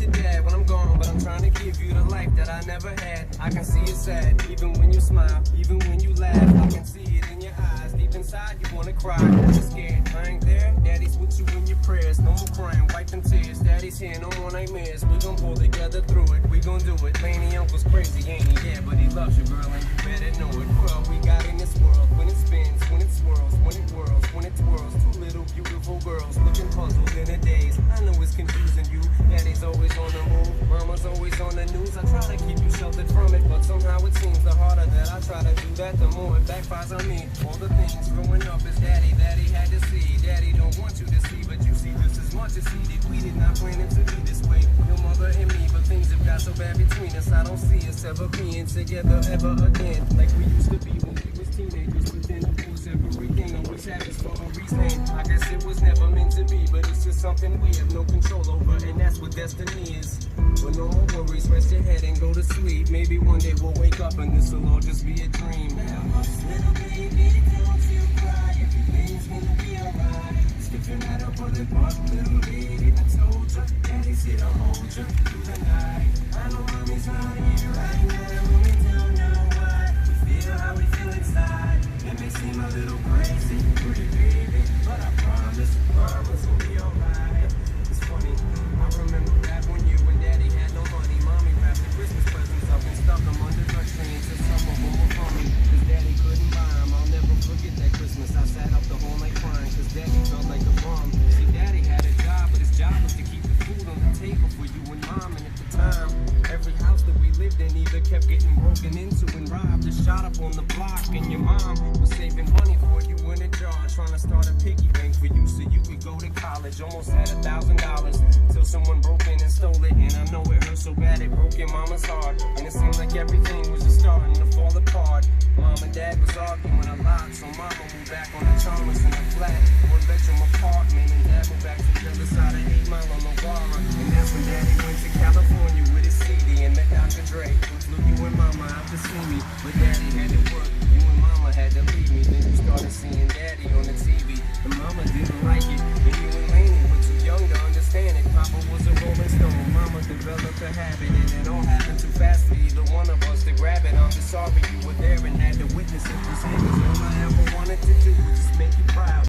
your dad when I'm gone, but I'm trying to give you the life that I never had. I can see it sad, even when you smile, even when you laugh. I can see it in your eyes, deep inside you wanna cry. You're scared, I ain't there. Daddy's with you in your prayers, no more crying, wipe them tears. Daddy's here, no more nightmares. We gon' pull together through it, we gon' do it. Laney uncle's crazy, ain't he? Yeah, but he loves you, girl, and you better know it. Well, we got in this world, when it spins, when it swirls, when it whirls, when it twirls. Two little beautiful girls looking puzzled in a daze. I know it's confusing you. Daddy's always on the move, mama's always on the news. I try to keep you sheltered from it, but somehow it seems the harder that I try to do that, the more it backfires on me. All the things growing up is daddy that he had to see. Daddy don't want you to see, but you see just as much as he did. We did not plan it to be this way, your mother and me, but things have got so bad between us. I don't see us ever being together ever again, like we used to be when we was teenagers. But then of course everything always happens for a reason. I guess it was never meant to be, but it's just something we have no control over, and that's what destiny is. But no more worries, rest your head and go to sleep. Maybe one day we'll wake up and this will all just be a dream. Little baby, don't you cry, everything's gonna be alright. Sticking that up on the butt, little lady, I told you, daddy's here to hold you through the night. I know mommy's not here right now, but we don't know why. We feel how we feel inside. It may seem a little crazy, pretty baby, but I promise we'll be alright. It's funny, I remember back when you and daddy had no money. Mommy wrapped the Christmas presents up and stuffed them under the tree until some of them were funny, cause daddy couldn't buy them. I'll never forget that Christmas. I sat up the whole night crying cause daddy felt like a bum. See, daddy had a job, but his job was to keep the food on the table for you and mom. And at the time, every house that we lived in either kept getting broken into and robbed or shot up on the block. And your mom was saving money for you in a jar, trying to start a piggy bank for you so you could go to college. Almost had $1,000 till someone broke in and stole it. And I know it hurt so bad it broke your mama's heart. And it seemed like everything was just starting to fall apart. Mom and dad was arguing a lot, so mama moved back on the Chalmers in a flat, one-bedroom apartment. And dad moved back to the other side of 8 Mile on Novara. And that's when daddy went to California with his CD and met Dr. Dre, who flew you and mama out to see me. But daddy had to work, you and mama had to leave me. Then you started seeing daddy on the TV, and mama didn't like it. And you and Laney were too young to understand it. Papa was a rolling stone, mama developed a habit, and it all happened too fast for either one of us to grab it. I'm just sorry you were there and had to witness it.